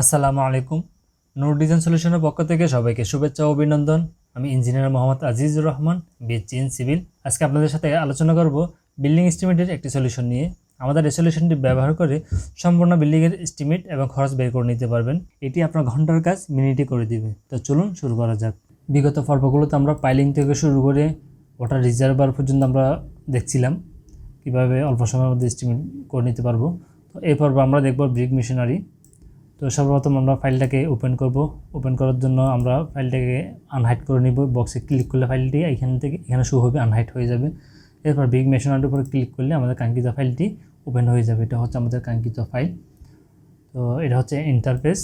আসসালামু আলাইকুম। নূর ডিজাইন সলিউশনের পক্ষ থেকে সবাইকে শুভেচ্ছা ও অভিনন্দন। আমি engineer Mohammad Azizur Rahman, BSc in civil. আজকে আপনাদের সাথে আলোচনা করব বিল্ডিং এস্টিমেটের একটি সলিউশন নিয়ে। আমাদের এই সলিউশনটি ব্যবহার করে সম্পূর্ণ বিল্ডিংয়ের এস্টিমেট এবং খরচ বের করে নিতে পারবেন। এটি আপনার ঘন্টার কাজ মিনিটে করে দিবে। তো চলুন শুরু করা যাক। বিগত পর্বগুলোতে আমরা পাইলিং থেকে শুরু করে ওয়াটার রিজার্ভার পর্যন্ত আমরা দেখছিলাম কীভাবে অল্প সময়ের মধ্যে এস্টিমেট করে নিতে পারবো। তো এই পর্ব আমরা দেখব ব্রিক মেশিনারি। তো সর্বপ্রথম আমরা ফাইলটাকে ওপেন করব। ওপেন করার জন্য আমরা ফাইলটাকে আনহাইড করে নিব। বক্সে ক্লিক করলে ফাইলটি এখানে শো হবে, আনহাইড হয়ে যাবে। এরপর বিগ মেশিনারির উপরে ক্লিক করলে আমাদের কাঙ্ক্ষিত ফাইলটি ওপেন হয়ে যাবে। এটা হচ্ছে আমাদের কাঙ্ক্ষিত ফাইল। তো এটা হচ্ছে ইন্টারফেস।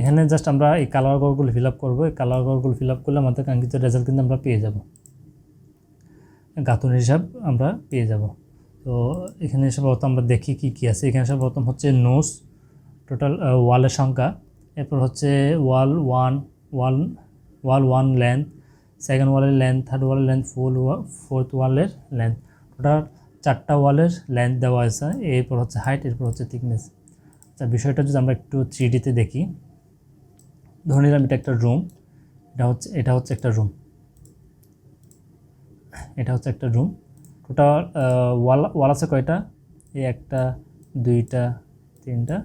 এখানে জাস্ট আমরা এই কালার ঘরগুলো ফিল আপ করবো। এই কালার ঘরগুলো ফিল আপ করলে আমাদের কাঙ্ক্ষিত রেজাল্ট কিন্তু আমরা পেয়ে যাব, গাঁথুনির হিসাব আমরা পেয়ে যাব। তো এখানে সর্বপ্রথম আমরা দেখি কী আছে। এখানে সর্বপ্রথম হচ্ছে নোস, টোটাল ওয়ালের সংখ্যা। এরপর হচ্ছে ওয়াল ওয়ান লেন্থ, সেকেন্ড ওয়ালের লেন্থ, থার্ড ওয়ালের লেন্থ, ফোর্থ ওয়ালের লেন্থ। টোটাল 4টা ওয়ালের লেন্থ দেওয়া আছে। এরপর হচ্ছে হাইট, এরপর হচ্ছে থিকনেস। আচ্ছা, বিষয়টা যদি আমরা একটু 3Dতে দেখি, ধরে নিলাম এটা একটা রুম। এটা হচ্ছে একটা রুম। এটা হচ্ছে একটা রুম। টোটাল ওয়াল আছে কয়টা? এই 1টা 2টা 3টা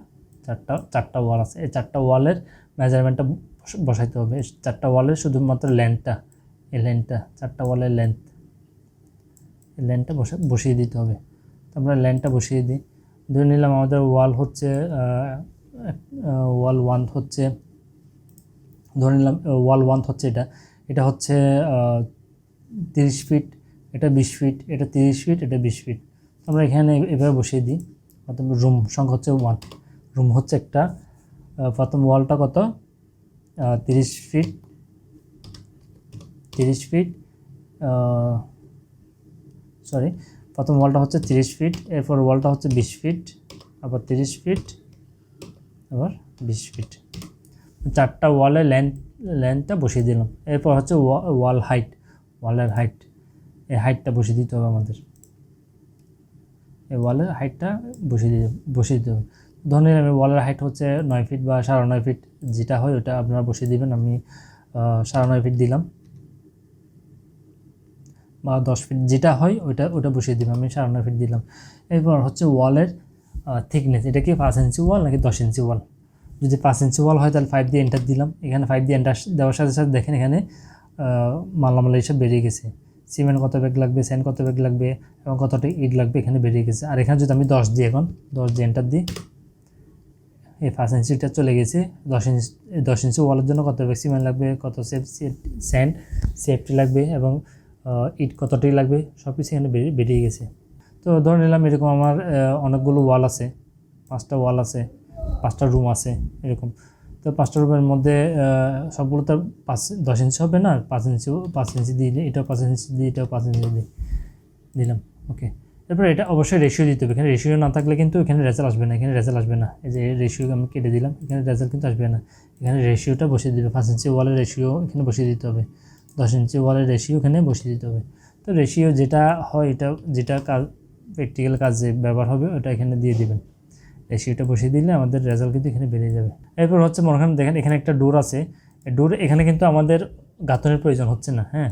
4টা ওয়াল আছে। এই 4টা ওয়ালের মেজারমেন্টটা বসাইতে হবে। 4টা ওয়ালের শুধুমাত্র লেন্থটা, এই লেন্থটা 4টা ওয়ালের লেন্থ, এই লেন্থটা বসিয়ে দিতে হবে। তো আমরা লেন্থটা বসিয়ে দিই। ধরে নিলাম আমাদের ওয়াল হচ্ছে ওয়াল ওয়ান হচ্ছে, ধরে নিলাম ওয়াল ওয়ান হচ্ছে এটা হচ্ছে 30 ফিট, এটা 20 ফিট, এটা 30 ফিট, এটা 20 ফিট। আমরা এখানে এভাবে বসিয়ে দিই। প্রথম রুম সংখ্যা হচ্ছে 1। রুম হচ্ছে একটা, প্রথম ওয়ালটা কত? 30 ফিট, প্রথম ওয়ালটা হচ্ছে 30 ফিট। এরপর ওয়ালটা হচ্ছে 20 ফিট, আবার 30 ফিট, আবার 20 ফিট। 4টা ওয়ালের লেন্থটা বসিয়ে দিলাম। এরপর হচ্ছে ওয়ালের হাইট, এই হাইটটা বসিয়ে দিতে হবে আমাদের। এই ওয়ালের হাইটটা বসিয়ে দিতে হবে। ধরে নিলাম ওয়ালের হাইট হচ্ছে 9 ফিট বা 9.5 ফিট, যেটা হয় ওটা আপনারা বসিয়ে দিবেন। আমি 9.5 ফিট দিলাম, বা 10 ফিট যেটা হয় ওটা বসিয়ে দিলাম। আমি 9.5 ফিট দিলাম। এরপর হচ্ছে ওয়ালের থিকনেস। এটা কি 5 ইঞ্চি ওয়াল নাকি 10 ইঞ্চি ওয়াল? যদি 5 ইঞ্চি ওয়াল হয় তাহলে 5 দিয়ে এন্টার দিলাম। এখানে 5 দিয়ে এন্টার দেওয়ার সাথে সাথে দেখেন এখানে মালামাল হিসাব বেরিয়ে গেছে। সিমেন্ট কত ব্যাগ লাগবে, স্যান্ড কত ব্যাগ লাগবে, এবং কতটা ইট লাগবে এখানে বেরিয়ে গেছে। আর এখানে যদি আমি 10 দিই, এখন 10 দিয়ে এন্টার দিই, এই 5 ইঞ্চিটা চলে গেছে। 10 ইঞ্চি ওয়ালের জন্য কত ব্যাগ সিমেন্ট লাগবে, কত স্যান্ড সেফটি লাগবে, এবং ইট কতটাই লাগবে, সব কিছু এখানে বেরিয়ে গেছে। তো ধরে নিলাম এরকম আমার অনেকগুলো ওয়াল আছে, 5টা ওয়াল আছে, 5টা রুম আছে এরকম। তো 5টা রুমের মধ্যে সবগুলো তো 10 ইঞ্চি হবে না। 5 ইঞ্চি দিলে এটাও 5 ইঞ্চি দিই, এটাও 5 ইঞ্চি দিলাম। ওকে, এরপর এটা অবশ্যই রেশিও দিতে হবে। এখানে রেশিও না থাকলে কিন্তু এখানে রেজাল্ট আসবে না। এই যে রেশিও আমি কেটে দিলাম, এখানে রেজাল্ট কিন্তু আসবে না। এখানে রেশিওটা বসিয়ে দিবে। 5 ইঞ্চি ওয়ালের রেশিও এখানে বসিয়ে দিতে হবে, 10 ইঞ্চি ওয়ালের রেশিও এখানে বসিয়ে দিতে হবে। তো রেশিও যেটা হয়, যেটা কাজ প্র্যাকটিক্যাল কাজে ব্যবহার হবে ওটা এখানে দিয়ে দিবেন। রেশিওটা বসিয়ে দিলে আমাদের রেজাল্ট কিন্তু এখানে বেরিয়ে যাবে। এরপর হচ্ছে মনে করেন দেখেন এখানে একটা ডোর আছে। ডোর এখানে কিন্তু আমাদের গাঁথনির প্রয়োজন হচ্ছে না। হ্যাঁ,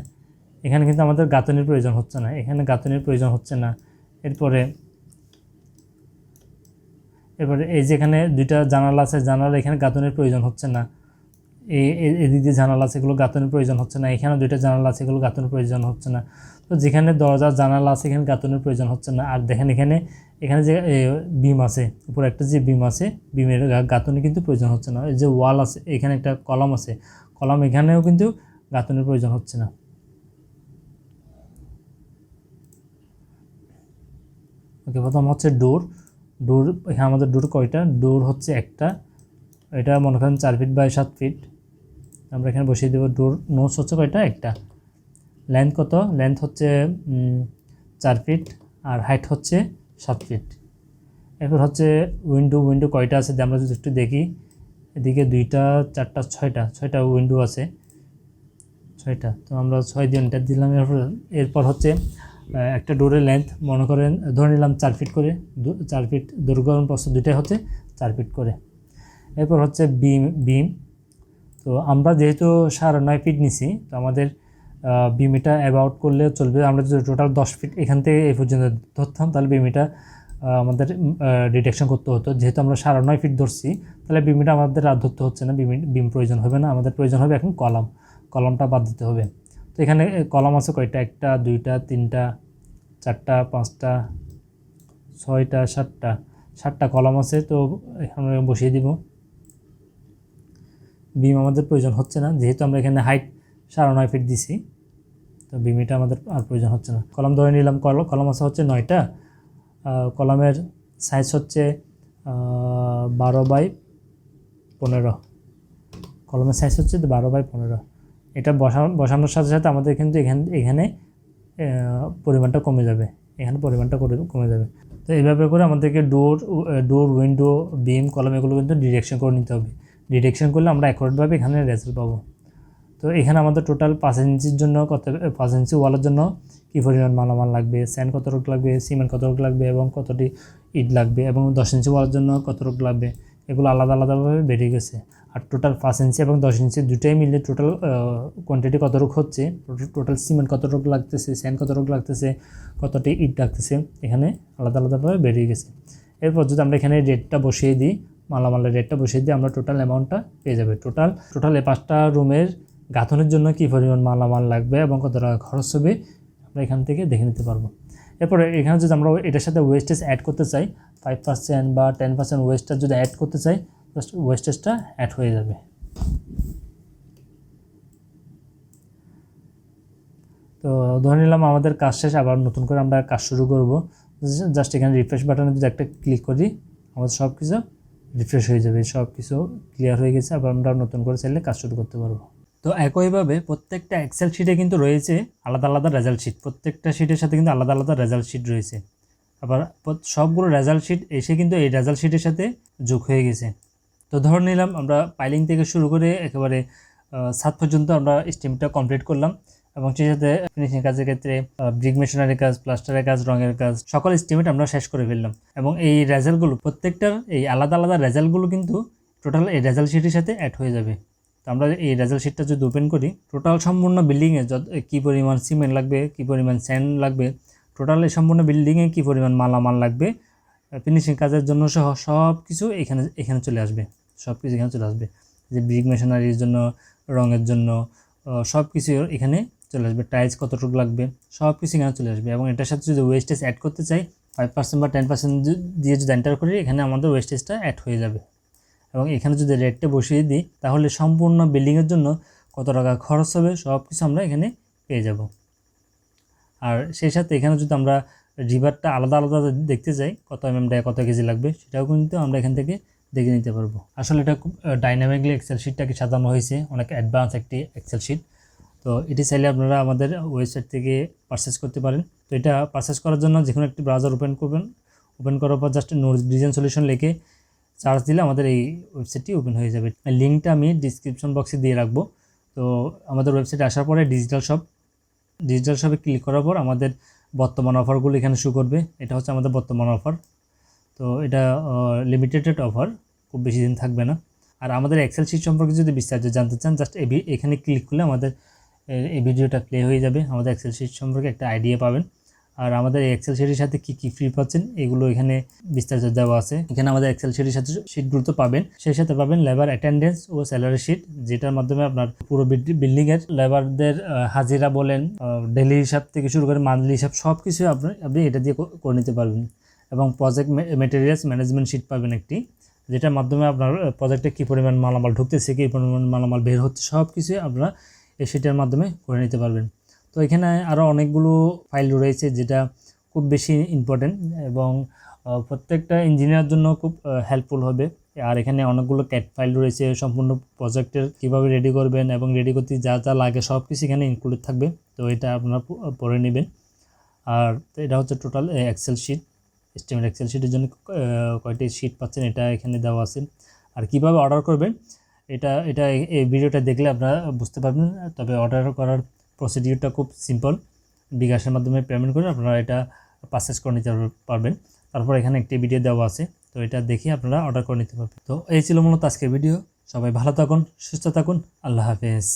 এখানে কিন্তু আমাদের গাঁথনির প্রয়োজন হচ্ছে না, এখানে গাঁথনির প্রয়োজন হচ্ছে না। এরপরে এই যে এখানে 2টা জানালা আছে, জানালা এখানে গাঁথনির প্রয়োজন হচ্ছে না। এদিক দিয়ে জানালা আছে, এগুলো গাঁথনির প্রয়োজন হচ্ছে না। এখানে 2টা জানালা আছে, এগুলো গাঁথনির প্রয়োজন হচ্ছে না। তো যেখানে দরজা জানালা আছে এখানে গাঁথনির প্রয়োজন হচ্ছে না। আর দেখেন এখানে যে বিম আছে, উপরে একটা যে বিম আছে, বিমের গাঁথনি কিন্তু প্রয়োজন হচ্ছে না। এই যে ওয়াল আছে, এখানে একটা কলাম আছে, কলাম এখানেও কিন্তু গাঁথনির প্রয়োজন হচ্ছে না। ওকে, প্রথম হচ্ছে ডোর। এখানে আমাদের ডোর কয়টা? ডোর হচ্ছে একটা, এটা মনে করেন 4 ফিট বাই 7 ফিট। আমরা এখানে বসিয়ে দেবো। ডোর নোস হচ্ছে কয়টা? একটা। লেন্থ কত? লেন্থ হচ্ছে 4 ফিট, আর হাইট হচ্ছে 7 ফিট। এরপর হচ্ছে উইন্ডো কয়টা আছে আমরা যদি একটু দেখি, এদিকে 2টা 4টা 6টা উইন্ডো আছে, 6টা। তো আমরা 6 দিয়ে এন্টার দিলাম। এরপর হচ্ছে একটা ডোরের লেন্থ মনে করেন ধরে নিলাম 4 ফিট করে, 4 ফিট দৈর্ঘ্য এবং প্রস্থ দুইটাই হচ্ছে 4 ফিট করে। এরপর হচ্ছে বিম। তো আমরা যেহেতু 9.5 ফিট নিছি, তো আমাদের বিমিটা অ্যাবাউট করলে চলবে। আমরা যদি টোটাল 10 ফিট এখান থেকে এই পর্যন্ত ধরতাম, তাহলে বিমিটা আমাদের ডিটেকশন করতে হতো। যেহেতু আমরা 9.5 ফিট ধরছি, তাহলে বিমিটা আমাদের আর ধরতে হচ্ছে না, বিম প্রয়োজন হবে না। আমাদের প্রয়োজন হবে এখন কলামটা বাদ দিতে হবে। তো এখানে কলাম আছে কয়টা? 1টা 2টা 3টা 4টা 5টা 6টা 7টা কলাম আছে। তো এখানে বসিয়ে দিব। বিম আমাদের প্রয়োজন হচ্ছে না, যেহেতু আমরা এখানে হাইট 9.5 ফিট দিছি, তো বিমিটা আমাদের আর প্রয়োজন হচ্ছে না। কলাম ধরে নিলাম। কলাম আছে হচ্ছে 9টা। কলামের সাইজ হচ্ছে 12/15। কলমের সাইজ হচ্ছে 12/15। এটা বসানোর সাথে সাথে আমাদের কিন্তু এখানে পরিমাণটা কমে যাবে, কমে যাবে। তো এইভাবে করে আমাদেরকে ডোর উইন্ডো বিম কলম এগুলো কিন্তু ডিরেকশন করে নিতে হবে। ডিরেকশন করলে আমরা অ্যাকুরেটভাবে এখানে রেজাল্ট পাবো। তো এখানে আমাদের টোটাল 5 ইঞ্চির জন্য 5 ইঞ্চি ওয়ালের জন্য কী পরিমাণ মালামাল লাগবে, স্যান্ড কতটুকু লাগবে, সিমেন্ট কতটুকু লাগবে এবং কতটি ইট লাগবে, এবং 10 ইঞ্চি ওয়ালের জন্য কতটুকু লাগবে, এগুলো আলাদা আলাদাভাবে বেরিয়ে গেছে। আর টোটাল 5 ইঞ্চি এবং 10 ইঞ্চি দুটোই মিলে টোটাল কোয়ান্টিটি কতটুকু হচ্ছে, টোটাল সিমেন্ট কতটুকু লাগতেছে, স্যান্ড কতটুকু লাগতেছে, কতটি ইট লাগতেছে, এখানে আলাদা আলাদাভাবে বেরিয়ে গেছে। এরপর যদি আমরা এখানে রেটটা বসিয়ে দিই, মালামালের রেটটা বসিয়ে দিই, আমরা টোটাল অ্যামাউন্টটা পেয়ে যাবে। টোটাল এই 5টা রুমের গাঁথনের জন্য কী পরিমাণ মালামাল লাগবে এবং কত টাকা খরচ হবে আমরা এখান থেকে দেখে নিতে পারবো। এরপরে এখানে যদি আমরা এটার সাথে ওয়েস্টেজ অ্যাড করতে চাই, 5% বা 10% ওয়েস্টেজ যদি অ্যাড করতে চাই, জাস্ট ওয়েস্টেজটা অ্যাড হয়ে যাবে। তো ধরে নিলাম আমাদের কাজ শেষ, আবার নতুন করে আমরা কাজ শুরু করব। জাস্ট এখানে রিফ্রেশ বাটনে যদি একটা ক্লিক করি, আমাদের সব কিছু রিফ্রেশ হয়ে যাবে, সব কিছু ক্লিয়ার হয়ে গেছে। আবার আমরা নতুন করে চাইলে কাজ শুরু করতে পারবো। তো একইভাবে প্রত্যেকটা এক্সেল শিটে কিন্তু রয়েছে আলাদা আলাদা রেজাল্ট শিট। প্রত্যেকটা শিটের সাথে কিন্তু আলাদা আলাদা রেজাল্ট শিট রয়েছে। আবার সবগুলো রেজাল্ট শিট এসে কিন্তু এই রেজাল্ট শিটের সাথে যোগ হয়ে গেছে। তো ধরে নিলাম আমরা পাইলিং থেকে শুরু করে একেবারে ছাদ পর্যন্ত আমরা এস্টিমেটটা কমপ্লিট করলাম, এবং সেই সাথে ফিনিশিং কাজের ক্ষেত্রে ব্রিক মেশিনারির কাজ, প্লাস্টারের কাজ, রঙের কাজ, সকল এস্টিমেট আমরা শেষ করে ফেললাম। এবং এই রেজাল্টগুলো প্রত্যেকটার এই আলাদা আলাদা রেজাল্টগুলো কিন্তু টোটাল এই রেজাল্ট শিটের সাথে অ্যাড হয়ে যাবে। তো আমরা এই রেজাল্ট শিটটা যদি ওপেন করি, টোটাল সম্পূর্ণ বিল্ডিংয়ে কী পরিমাণ সিমেন্ট লাগবে, কী পরিমাণ স্যান্ড লাগবে, টোটাল এই সম্পূর্ণ বিল্ডিংয়ে কী পরিমাণ মালামাল লাগবে, ফিনিশিং কাজের জন্য সহ সব কিছু এখানে চলে আসবে। সব কিছু এখানে চলে আসবে, যে ব্রিক মেশিনারির জন্য, রঙের জন্য, সব কিছু এখানে চলে আসবে। টাইলস কতটুকু লাগবে সব কিছু এখানে চলে আসবে। এবং এটার সাথে যদি ওয়েস্টেজ অ্যাড করতে চাই, 5% বা 10% দিয়ে যদি এন্টার করি, এখানে আমাদের ওয়েস্টেজটা অ্যাড হয়ে যাবে। এবং এখানে যদি রেটটা বসিয়ে দিই, তাহলে সম্পূর্ণ বিল্ডিংয়ের জন্য কত টাকা খরচ হবে সব কিছু আমরা এখানে পেয়ে যাব। আর সেই সাথে এখানে যদি আমরা রিভারটা আলাদা আলাদা দেখতে চাই, কত ডায় কত কেজি লাগবে, সেটাও কিন্তু আমরা এখান থেকে দেখে নিতে পারবো। আসলে এটা খুব ডাইনামিকলি এক্সেল শিটটাকে সাজানো হয়েছে, অনেক অ্যাডভান্স একটি এক্সেল শিট। তো এটি চাইলে আপনারা আমাদের ওয়েবসাইট থেকে পারচেস করতে পারেন। তো এটা পারচেস করার জন্য যে কোনো একটি ব্রাউজার ওপেন করবেন। ওপেন করার পর জাস্ট নোটস ডিজাইন সলিউশন লিখে সার্চ দিলে আমাদের এই ওয়েবসাইটটি ওপেন হয়ে যাবে। লিঙ্কটা আমি ডিসক্রিপশন বক্সে দিয়ে রাখবো। তো আমাদের ওয়েবসাইটে আসার পরে ডিজিটাল শপে ক্লিক করার পর আমাদের বর্তমান অফারগুলো এখানে শো করবে। এটা হচ্ছে আমাদের বর্তমান অফার। তো এটা লিমিটেড অফার, খুব বেশি দিন থাকবে না। আর আমাদের এক্সেল শিট সম্পর্কে যদি বিস্তারিত জানতে চান, জাস্ট এখানে ক্লিক করলে আমাদের এই ভিডিওটা প্লে হয়ে যাবে। আমাদের এক্সেল শিট সম্পর্কে একটা আইডিয়া পাবেন। আর আমাদের এই এক্সেল শিটের সাথে কী কী ফ্রি পাচ্ছেন এগুলো এখানে বিস্তারিত দেওয়া আছে। এখানে আমাদের এক্সেল শিটের সাথে শিটগুলো তো পাবেন, সেই সাথে পাবেন লেবার অ্যাটেন্ডেন্স ও স্যালারি শিট, যেটার মাধ্যমে আপনার পুরো বিল্ডিংয়ের লেবারদের হাজিরা বলেন, ডেলি হিসাব থেকে শুরু করে মান্থলি হিসাব সব কিছু আপনি এটা দিয়ে করে নিতে পারবেন। এবং প্রজেক্ট মেটেরিয়ালস ম্যানেজমেন্ট শিট পাবেন একটি, যেটার মাধ্যমে আপনার প্রজেক্টে কী পরিমাণ মালামাল ঢুকতেছে, কী পরিমাণ মালামাল বের হচ্ছে, সব কিছু আপনারা এই শিটের মাধ্যমে করে নিতে পারবেন। তো এখানে আরও অনেকগুলো ফাইল রয়েছে যেটা খুব বেশি ইম্পর্টেন্ট এবং প্রত্যেকটা ইঞ্জিনিয়ার জন্য খুব হেল্পফুল হবে। আর এখানে অনেকগুলো ক্যাট ফাইল রয়েছে, সম্পূর্ণ প্রজেক্টের কীভাবে রেডি করবেন এবং রেডি করতে যা যা লাগে সব কিছু এখানে ইনক্লুড থাকবে। তো এটা আপনারা পড়ে নেবেন। আর এটা হচ্ছে total excel sheet, estimate excel শিটের জন্য কয়টি শিট পাচ্ছেন এটা এখানে দেওয়া আছে। আর কিভাবে অর্ডার করবেন এটা এই ভিডিওটা দেখলে আপনারা বুঝতে পারবেন। তবে অর্ডার করার প্রসিডিউরটা খুব সিম্পল। বিকাশের মাধ্যমে পেমেন্ট করে আপনারা এটা পারচেস করে নিতে পারবেন। তারপর এখানে একটি ভিডিও দেওয়া আছে, তো এটা দেখে আপনারা অর্ডার করে নিতে পারবেন। তো এই ছিল মূলত আজকের ভিডিও। সবাই ভালো থাকুন, সুস্থ থাকুন, আল্লাহ হাফেজ।